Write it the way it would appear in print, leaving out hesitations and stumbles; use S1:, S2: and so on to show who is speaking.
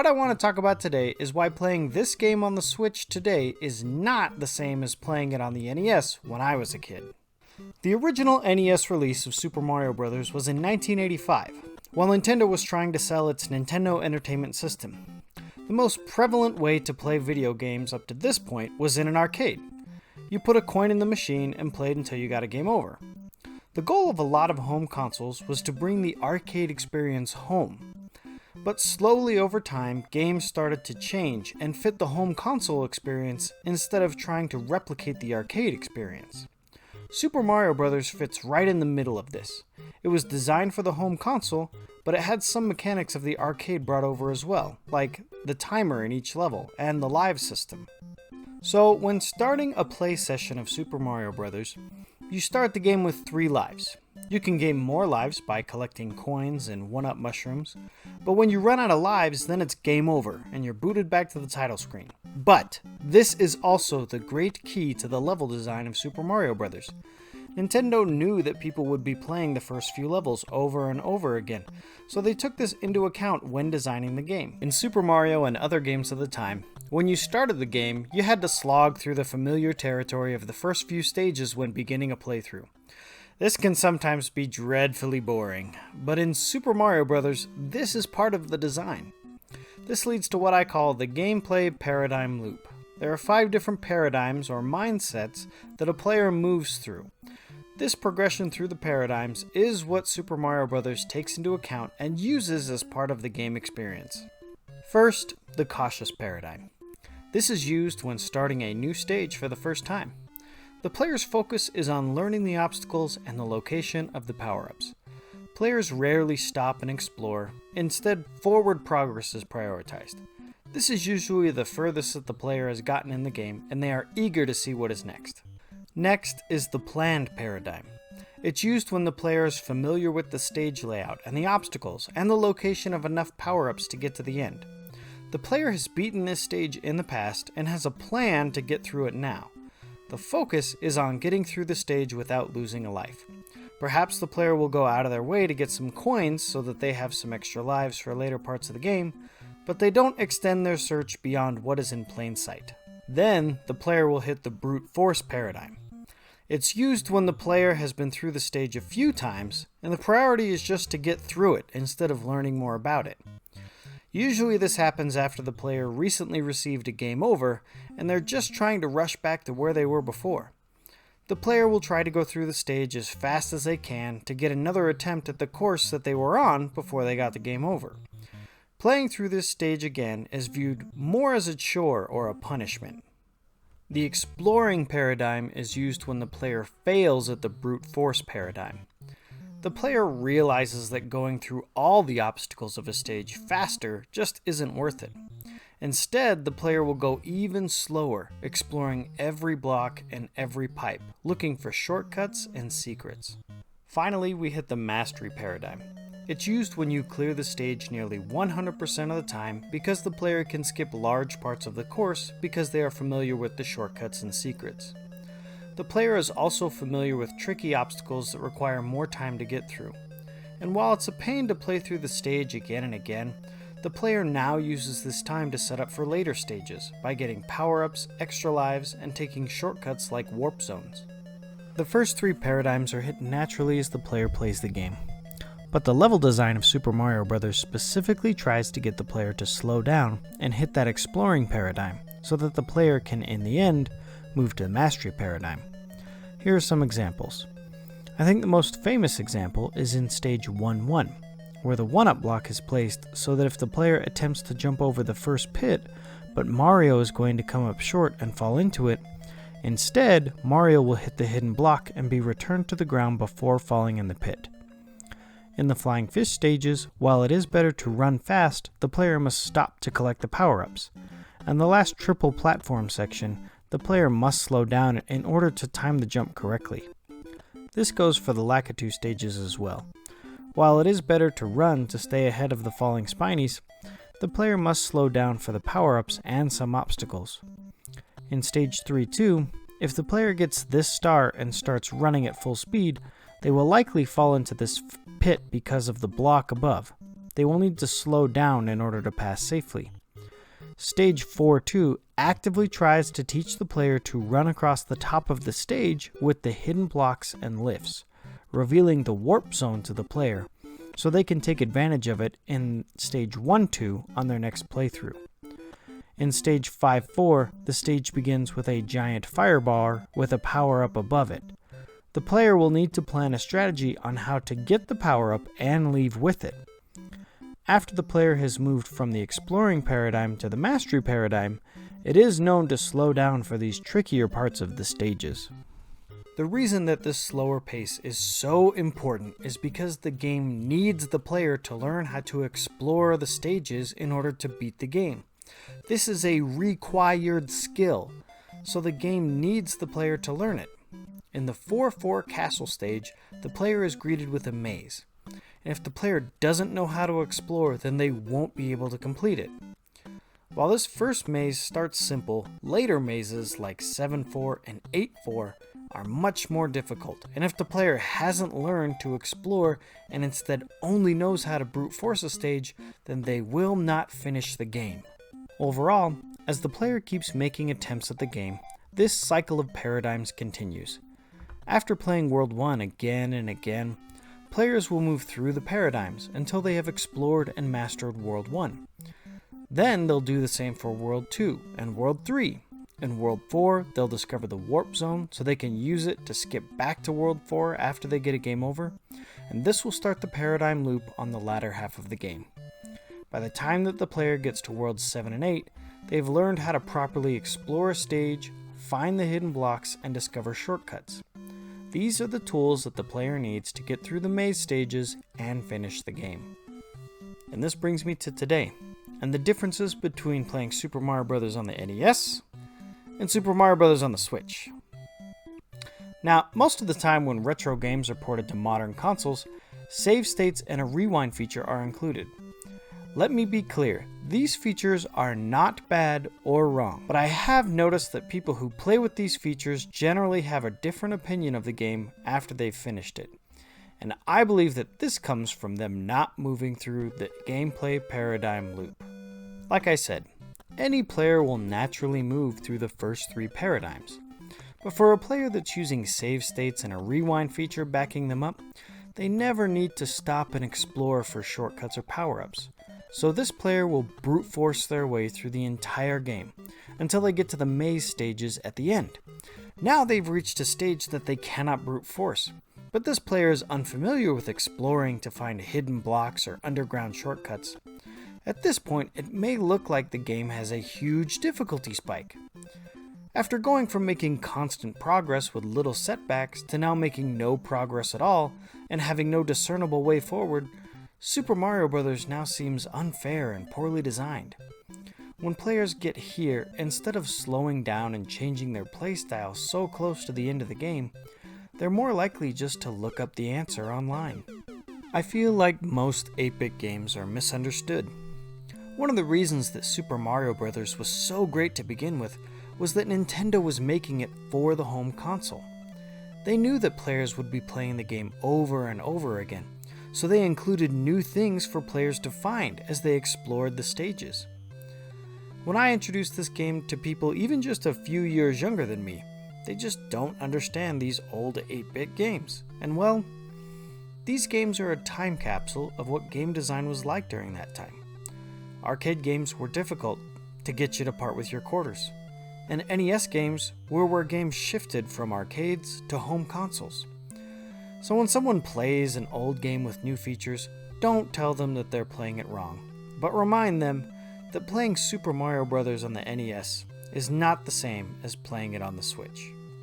S1: What I want to talk about today is why playing this game on the Switch today is not the same as playing it on the NES when I was a kid. The original NES release of Super Mario Bros. Was in 1985, while Nintendo was trying to sell its Nintendo Entertainment System. The most prevalent way to play video games up to this point was in an arcade. You put a coin in the machine and played until you got a game over. The goal of a lot of home consoles was to bring the arcade experience home. But slowly over time, games started to change and fit the home console experience instead of trying to replicate the arcade experience. Super Mario Bros. Fits right in the middle of this. It was designed for the home console, but it had some mechanics of the arcade brought over as well, like the timer in each level and the live system. So when starting a play session of Super Mario Bros., you start the game with 3 lives. You can gain more lives by collecting coins and 1-up mushrooms, but when you run out of lives, then it's game over and you're booted back to the title screen. But this is also the great key to the level design of Super Mario Bros. Nintendo knew that people would be playing the first few levels over and over again, so they took this into account when designing the game. In Super Mario and other games of the time, when you started the game, you had to slog through the familiar territory of the first few stages when beginning a playthrough. This can sometimes be dreadfully boring, but in Super Mario Bros., this is part of the design. This leads to what I call the gameplay paradigm loop. There are 5 different paradigms or mindsets that a player moves through. This progression through the paradigms is what Super Mario Bros. Takes into account and uses as part of the game experience. First, the cautious paradigm. This is used when starting a new stage for the first time. The player's focus is on learning the obstacles and the location of the power-ups. Players rarely stop and explore. Instead, forward progress is prioritized. This is usually the furthest that the player has gotten in the game, and they are eager to see what is next. Next is the planned paradigm. It's used when the player is familiar with the stage layout and the obstacles and the location of enough power-ups to get to the end. The player has beaten this stage in the past and has a plan to get through it now. The focus is on getting through the stage without losing a life. Perhaps the player will go out of their way to get some coins so that they have some extra lives for later parts of the game, but they don't extend their search beyond what is in plain sight. Then, the player will hit the brute force paradigm. It's used when the player has been through the stage a few times, and the priority is just to get through it instead of learning more about it. Usually this happens after the player recently received a game over, and they're just trying to rush back to where they were before. The player will try to go through the stage as fast as they can to get another attempt at the course that they were on before they got the game over. Playing through this stage again is viewed more as a chore or a punishment. The exploring paradigm is used when the player fails at the brute force paradigm. The player realizes that going through all the obstacles of a stage faster just isn't worth it. Instead, the player will go even slower, exploring every block and every pipe, looking for shortcuts and secrets. Finally, we hit the mastery paradigm. It's used when you clear the stage nearly 100% of the time because the player can skip large parts of the course because they are familiar with the shortcuts and secrets. The player is also familiar with tricky obstacles that require more time to get through. And while it's a pain to play through the stage again and again, the player now uses this time to set up for later stages by getting power-ups, extra lives, and taking shortcuts like warp zones. The first 3 paradigms are hit naturally as the player plays the game. But the level design of Super Mario Bros. Specifically tries to get the player to slow down and hit that exploring paradigm so that the player can, in the end, move to the mastery paradigm. Here are some examples. I think the most famous example is in stage 1-1, where the 1-up block is placed so that if the player attempts to jump over the first pit, but Mario is going to come up short and fall into it, instead, Mario will hit the hidden block and be returned to the ground before falling in the pit. In the flying fish stages, while it is better to run fast, the player must stop to collect the power-ups. And the last triple platform section, the player must slow down in order to time the jump correctly. This goes for the Lakitu stages as well. While it is better to run to stay ahead of the falling spinies, the player must slow down for the power-ups and some obstacles. In stage 3-2, if the player gets this star and starts running at full speed, they will likely fall into this pit because of the block above. they will need to slow down in order to pass safely. Stage 4-2 actively tries to teach the player to run across the top of the stage with the hidden blocks and lifts, revealing the warp zone to the player, so they can take advantage of it in Stage 1-2 on their next playthrough. In Stage 5-4, the stage begins with a giant firebar with a power-up above it. The player will need to plan a strategy on how to get the power-up and leave with it. After the player has moved from the exploring paradigm to the mastery paradigm, it is known to slow down for these trickier parts of the stages. The reason that this slower pace is so important is because the game needs the player to learn how to explore the stages in order to beat the game. This is a required skill, so the game needs the player to learn it. In the 4-4 castle stage, the player is greeted with a maze. And if the player doesn't know how to explore, then they won't be able to complete it. While this first maze starts simple, later mazes like 7-4 and 8-4 are much more difficult, and if the player hasn't learned to explore and instead only knows how to brute force a stage, then they will not finish the game. Overall, as the player keeps making attempts at the game, this cycle of paradigms continues. After playing World 1 again and again, players will move through the paradigms until they have explored and mastered World 1. Then they'll do the same for World 2 and World 3. In World 4, they'll discover the warp zone so they can use it to skip back to World 4 after they get a game over, and this will start the paradigm loop on the latter half of the game. By the time that the player gets to Worlds 7 and 8, they've learned how to properly explore a stage, find the hidden blocks, and discover shortcuts. These are the tools that the player needs to get through the maze stages and finish the game. And this brings me to today, and the differences between playing Super Mario Bros. On the NES and Super Mario Bros. On the Switch. Now, most of the time when retro games are ported to modern consoles, save states and a rewind feature are included. Let me be clear, these features are not bad or wrong, but I have noticed that people who play with these features generally have a different opinion of the game after they've finished it. And I believe that this comes from them not moving through the gameplay paradigm loop. Like I said, any player will naturally move through the first 3 paradigms. But for a player that's using save states and a rewind feature backing them up, they never need to stop and explore for shortcuts or power-ups. So this player will brute force their way through the entire game until they get to the maze stages at the end. Now they've reached a stage that they cannot brute force, but this player is unfamiliar with exploring to find hidden blocks or underground shortcuts. At this point, it may look like the game has a huge difficulty spike. After going from making constant progress with little setbacks to now making no progress at all and having no discernible way forward, Super Mario Bros. Now seems unfair and poorly designed. When players get here, instead of slowing down and changing their playstyle so close to the end of the game, they're more likely just to look up the answer online. I feel like most 8-bit games are misunderstood. One of the reasons that Super Mario Bros. Was so great to begin with was that Nintendo was making it for the home console. They knew that players would be playing the game over and over again, so they included new things for players to find as they explored the stages. When I introduced this game to people even just a few years younger than me, they just don't understand these old 8-bit games. And well, these games are a time capsule of what game design was like during that time. Arcade games were difficult to get you to part with your quarters, and NES games were where games shifted from arcades to home consoles. So when someone plays an old game with new features, don't tell them that they're playing it wrong, but remind them that playing Super Mario Bros. On the NES is not the same as playing it on the Switch.